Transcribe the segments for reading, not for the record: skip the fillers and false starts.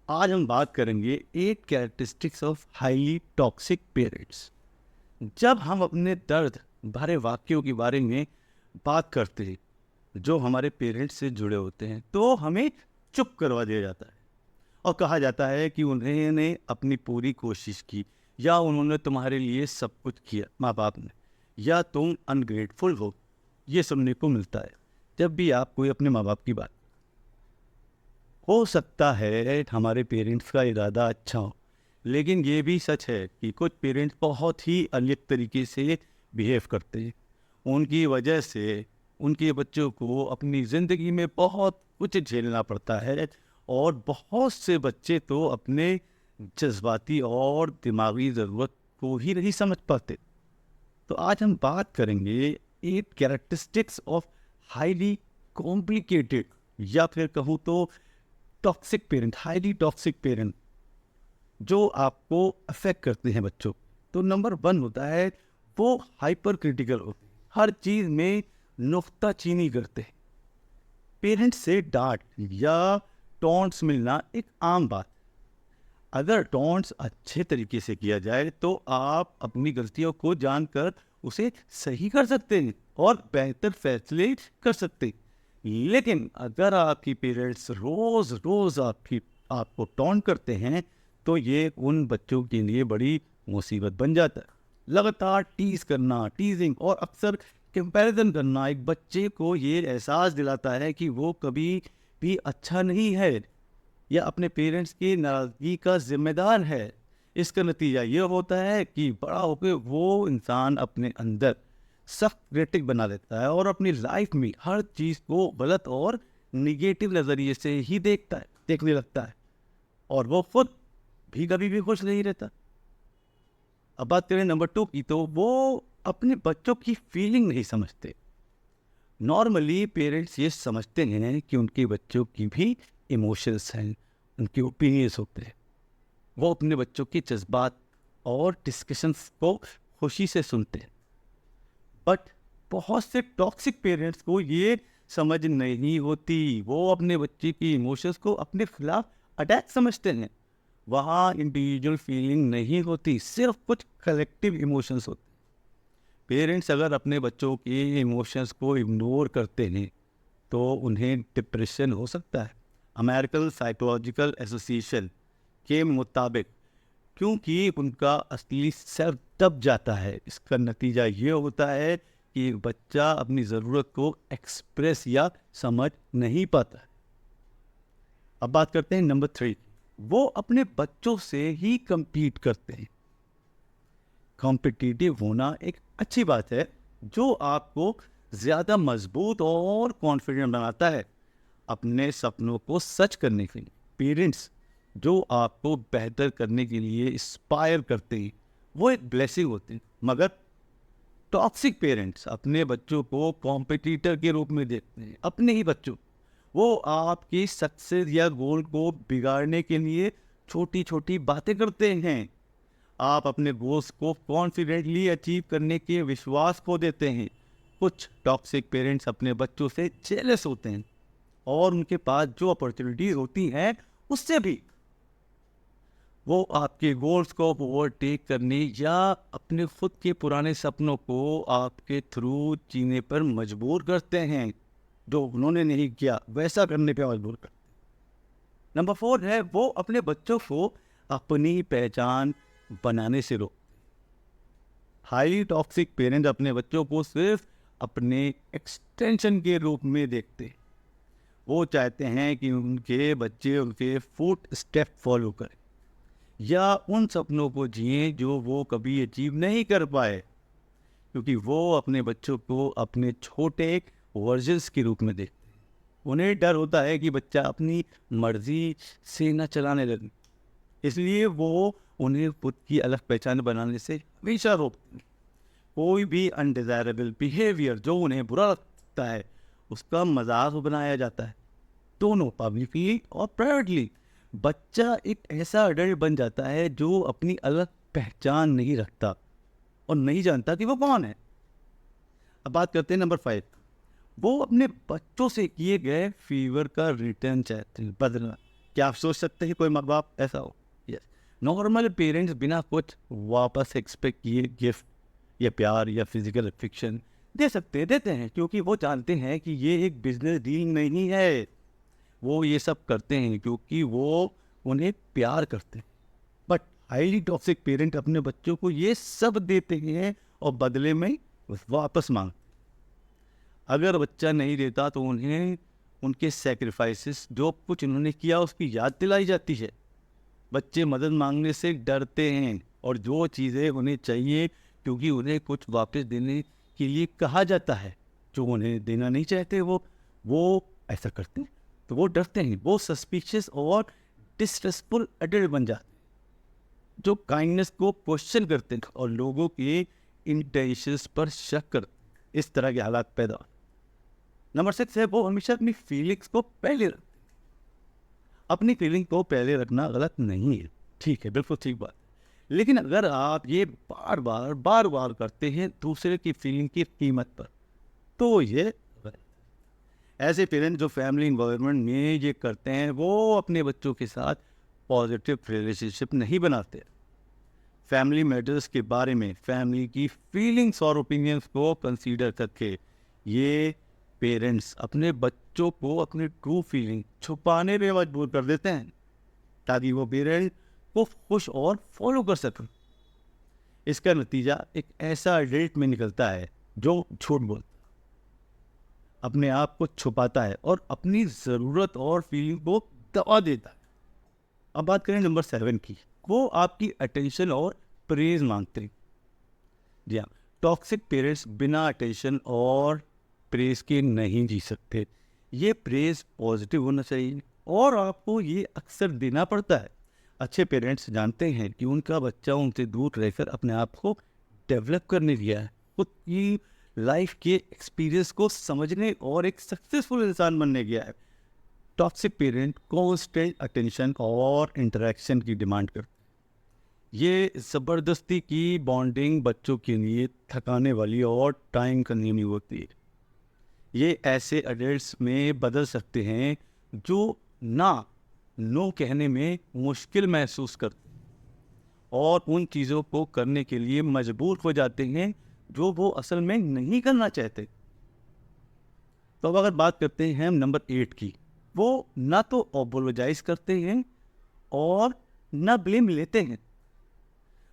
आज हम बात करेंगे 8 characteristics of highly toxic parents. जब हम अपने दर्द भरे वाक्यों के बारे में बात करते हैं जो हमारे पेरेंट्स से जुड़े होते हैं, तो हमें चुप करवा दिया जाता है और कहा जाता है कि उन्होंने अपनी पूरी कोशिश की, या उन्होंने तुम्हारे लिए सब कुछ किया, माँ बाप ने, या तुम अनग्रेटफुल हो। ये सुनने को मिलता है जब भी आप कोई अपने माँ बाप की बात। हो सकता है हमारे पेरेंट्स का इरादा अच्छा हो, लेकिन ये भी सच है कि कुछ पेरेंट्स बहुत ही अलग तरीके से बिहेव करते हैं। उनकी वजह से उनके बच्चों को अपनी ज़िंदगी में बहुत कुछ झेलना पड़ता है, और बहुत से बच्चे तो अपने जज्बाती और दिमागी ज़रूरत को ही नहीं समझ पाते। तो आज हम बात करेंगे 8 कैरेक्टरिस्टिक्स ऑफ हाईली कॉम्प्लिकेटेड, या फिर कहूँ तो toxic parent, highly toxic parent जो आपको अफेक्ट करते हैं बच्चों। तो नंबर 1 होता है वो हाइपर क्रिटिकल होते हैं, हर चीज़ में नुक्ताचीनी करते हैं। पेरेंट्स से डांट या टॉन्ट्स मिलना एक आम बात। अगर टॉन्ट्स अच्छे तरीके से किया जाए तो आप अपनी गलतियों को जानकर उसे सही कर सकते हैं और बेहतर फैसले कर सकते हैं। लेकिन अगर आपकी पेरेंट्स रोज रोज आपको टॉन्ट करते हैं, तो ये उन बच्चों के लिए बड़ी मुसीबत बन जाता है। लगातार टीज करना, टीजिंग और अक्सर कंपैरिजन करना एक बच्चे को ये एहसास दिलाता है कि वो कभी भी अच्छा नहीं है या अपने पेरेंट्स की नाराजगी का जिम्मेदार है। इसका नतीजा ये होता है कि बड़ा होकर वो इंसान अपने अंदर सख्त क्रिटिक बना लेता है और अपनी लाइफ में हर चीज़ को गलत और निगेटिव नज़रिए से ही देखने लगता है, और वो खुद भी कभी भी खुश नहीं रहता। अब बात करें नंबर 2 की, तो वो अपने बच्चों की फीलिंग नहीं समझते। नॉर्मली पेरेंट्स ये समझते हैं कि उनके बच्चों की भी इमोशंस हैं, उनके ओपिनियंस होते हैं। वो अपने बच्चों के जज्बात और डिस्कशंस को खुशी से सुनते हैं। बट बहुत से टॉक्सिक पेरेंट्स को ये समझ नहीं होती। वो अपने बच्चे की इमोशंस को अपने खिलाफ अटैक समझते हैं। वहाँ इंडिविजुअल फीलिंग नहीं होती, सिर्फ कुछ कलेक्टिव इमोशंस होते हैं। पेरेंट्स अगर अपने बच्चों के इमोशंस को इग्नोर करते हैं तो उन्हें डिप्रेशन हो सकता है। अमेरिकन साइकोलॉजिकल एसोसिएशन के मुताबिक, क्योंकि उनका असली सेल्फ दब जाता है, इसका नतीजा ये होता है कि एक बच्चा अपनी ज़रूरत को एक्सप्रेस या समझ नहीं पाता है। अब बात करते हैं नंबर 3। वो अपने बच्चों से ही compete करते हैं। कॉम्पिटिटिव होना एक अच्छी बात है जो आपको ज़्यादा मजबूत और कॉन्फिडेंट बनाता है अपने सपनों को सच करने के लिए। पेरेंट्स जो आपको बेहतर करने के लिए इंस्पायर करते हैं, वो एक ब्लेसिंग होती है। मगर टॉक्सिक पेरेंट्स अपने बच्चों को कॉम्पिटिटर के रूप में देखते हैं, अपने ही बच्चों। वो आपकी सक्सेस या गोल को बिगाड़ने के लिए छोटी छोटी बातें करते हैं। आप अपने गोल्स को कॉन्फिडेंटली अचीव करने के विश्वास खो देते हैं। कुछ टॉक्सिक पेरेंट्स अपने बच्चों से जेलस होते हैं और उनके पास जो अपॉर्चुनिटीज होती हैं उससे भी वो आपके गोल्स को ओवरटेक करने या अपने खुद के पुराने सपनों को आपके थ्रू जीने पर मजबूर करते हैं। जो उन्होंने नहीं किया वैसा करने पे मजबूर करते हैं। नंबर 4 है वो अपने बच्चों को अपनी पहचान बनाने से रोक। हाईली टॉक्सिक पेरेंट अपने बच्चों को सिर्फ अपने एक्सटेंशन के रूप में देखते हैं। वो चाहते हैं कि उनके बच्चे उनके फुट स्टेप फॉलो करें या उन सपनों को जिए जो वो कभी अचीव नहीं कर पाए, क्योंकि वो अपने बच्चों को अपने छोटे वर्जन्स के रूप में देखते हैं। उन्हें डर होता है कि बच्चा अपनी मर्जी से न चलाने लगे, इसलिए वो उन्हें खुद की अलग पहचान बनाने से हमेशा रोकते हैं। कोई भी अनडिजायरेबल बिहेवियर जो उन्हें बुरा लगता है उसका मजाक बनाया जाता है, दोनों पब्लिकली और प्राइवेटली। बच्चा एक ऐसा अडल्ट बन जाता है जो अपनी अलग पहचान नहीं रखता और नहीं जानता कि वो कौन है। अब बात करते हैं नंबर 5। वो अपने बच्चों से किए गए फीवर का रिटर्न चाहते हैं, बदला क्या आप सोच सकते हैं कोई माँ बाप ऐसा हो? यस, नॉर्मल पेरेंट्स बिना कुछ वापस एक्सपेक्ट किए गिफ्ट या प्यार या फिजिकल अफेक्शन दे सकते हैं, देते हैं, क्योंकि वो जानते हैं कि ये एक बिजनेस डील नहीं है। वो ये सब करते हैं क्योंकि वो उन्हें प्यार करते हैं। बट हाईली टॉक्सिक पेरेंट अपने बच्चों को ये सब देते हैं और बदले में वापस मांगते। अगर बच्चा नहीं देता तो उन्हें उनके सेक्रीफाइसेस, जो कुछ उन्होंने किया, उसकी याद दिलाई जाती है। बच्चे मदद मांगने से डरते हैं और जो चीज़ें उन्हें चाहिए क्योंकि उन्हें कुछ वापस देने के लिए कहा जाता है, जो उन्हें देना नहीं चाहते वो ऐसा करते हैं, तो वो डरते हैं। वो सस्पिशियस और डिसरेस्टफुल एडल्ट बन जाते हैं, जो काइंडनेस को क्वेश्चन करते हैं और लोगों के इंटेंशंस पर शक करते हैं। इस तरह के हालात पैदा होते हैं। नंबर 6 है, वो हमेशा अपनी फीलिंग्स को पहले रखते हैं। अपनी फीलिंग को पहले रखना गलत नहीं है, ठीक है, बिल्कुल ठीक बात। लेकिन अगर आप ये बार बार करते हैं दूसरे की फीलिंग की कीमत पर, तो ये गलत है। ऐसे पेरेंट जो फैमिली इन्वायरमेंट में ये करते हैं, वो अपने बच्चों के साथ पॉजिटिव रिलेशनशिप नहीं बनाते। फैमिली मैटर्स के बारे में फैमिली की फीलिंग्स और ओपिनियंस को कंसीडर करके ये पेरेंट्स अपने बच्चों को अपनी ट्रू फीलिंग छुपाने में मजबूर कर देते हैं, ताकि वो पेरेंट को खुश और फॉलो कर सकें। इसका नतीजा एक ऐसा एडल्ट में निकलता है जो झूठ बोलता, अपने आप को छुपाता है और अपनी ज़रूरत और फीलिंग को दबा देता है। अब बात करें नंबर 7 की। वो आपकी अटेंशन और प्रेज मांगते हैं। जी हाँ, टॉक्सिक पेरेंट्स बिना अटेंशन और प्रेज के नहीं जी सकते। ये प्रेज पॉजिटिव होना चाहिए और आपको ये अक्सर देना पड़ता है। अच्छे पेरेंट्स जानते हैं कि उनका बच्चा उनसे दूर रहकर अपने आप को डेवलप करने दिया है, खुद की लाइफ के एक्सपीरियंस को समझने और एक सक्सेसफुल इंसान बनने गया है। टॉक्सिक पेरेंट कॉन्स्टेंट अटेंशन और इंटरेक्शन की डिमांड करते हैं। ये ज़बरदस्ती की बॉन्डिंग बच्चों के लिए थकाने वाली और टाइम कंज्यूमिंग होती है। ये ऐसे एडल्ट्स में बदल सकते हैं जो नो कहने में मुश्किल महसूस करते हैं और उन चीज़ों को करने के लिए मजबूर हो जाते हैं जो वो असल में नहीं करना चाहते। तो अब अगर बात करते हैं हम नंबर 8 की, वो ना तो अपोलोजाइज करते हैं और ना ब्लेम लेते हैं।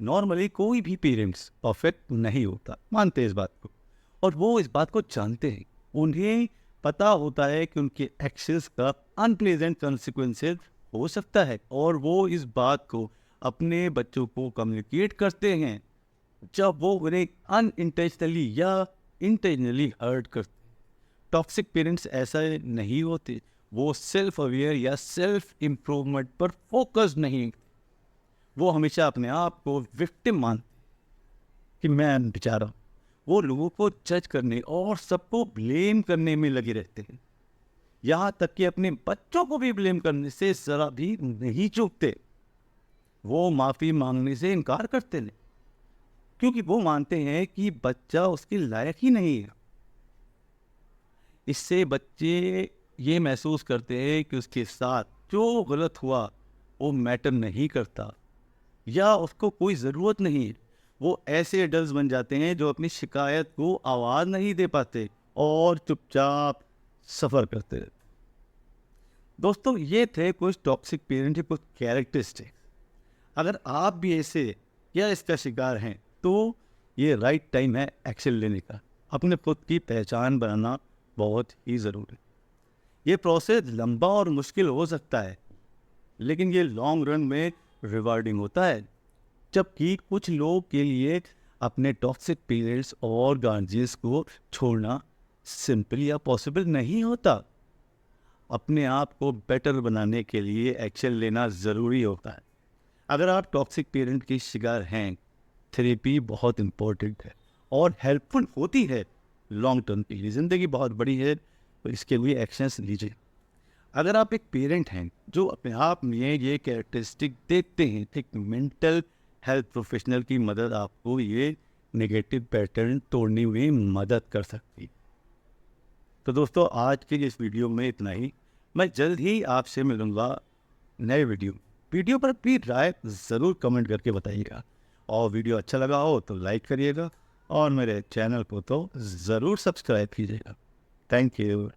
नॉर्मली कोई भी पेरेंट्स परफेक्ट नहीं होता, मानते हैं इस बात को, और वो इस बात को जानते हैं। उन्हें पता होता है कि उनके एक्शंस का अनप्लेजेंट कॉन्सिक्वेंसेस हो सकता है और वो इस बात को अपने बच्चों को कम्युनिकेट करते हैं जब वो उन्हें अनइंटेंशनली या इंटेंशनली हर्ट करते हैं। टॉक्सिक पेरेंट्स ऐसा नहीं होते। वो सेल्फ अवेयर या सेल्फ इम्प्रूवमेंट पर फोकस नहीं, वो हमेशा अपने आप को विक्टिम मानते कि मैं बेचारा। वो लोगों को जज करने और सबको ब्लेम करने में लगे रहते हैं, यहाँ तक कि अपने बच्चों को भी ब्लेम करने से जरा भी नहीं चूकते। वो माफ़ी मांगने से इनकार करते हैं क्योंकि वो मानते हैं कि बच्चा उसके लायक ही नहीं है। इससे बच्चे ये महसूस करते हैं कि उसके साथ जो गलत हुआ वो मैटर नहीं करता या उसको कोई ज़रूरत नहीं है। वो ऐसे एडल्ट्स बन जाते हैं जो अपनी शिकायत को आवाज़ नहीं दे पाते और चुपचाप सफ़र करते रहते। दोस्तों, ये थे कुछ टॉक्सिक पेरेंट के कुछ कैरेक्टरिस्टिक्स। अगर आप भी ऐसे या इसका शिकार हैं तो ये राइट टाइम है एक्शन लेने का। अपने खुद की पहचान बनाना बहुत ही ज़रूरी है। ये प्रोसेस लंबा और मुश्किल हो सकता है, लेकिन ये लॉन्ग रन में रिवार्डिंग होता है। जबकि कुछ लोगों के लिए अपने टॉक्सिक पेरेंट्स और गार्जियंस को छोड़ना सिंपल या पॉसिबल नहीं होता। अपने आप को बेटर बनाने के लिए एक्शन लेना ज़रूरी होता है। अगर आप टॉक्सिक पेरेंट के शिकार हैं, थेरेपी बहुत इम्पोर्टेंट है और हेल्पफुल होती है लॉन्ग टर्म के लिए। ज़िंदगी बहुत बड़ी है, तो इसके लिए एक्शंस लीजिए। अगर आप एक पेरेंट हैं जो अपने आप में ये कैरेक्टरिस्टिक देखते हैं, एक मेंटल हेल्थ प्रोफेशनल की मदद आपको ये नेगेटिव पैटर्न तोड़ने में मदद कर सकती है। तो दोस्तों, आज के इस वीडियो में इतना ही। मैं जल्द ही आपसे मिलूँगा नए वीडियो पर अपनी राय ज़रूर कमेंट करके बताइएगा। और वीडियो अच्छा लगा हो तो लाइक करिएगा और मेरे चैनल को तो ज़रूर सब्सक्राइब कीजिएगा। Thank you.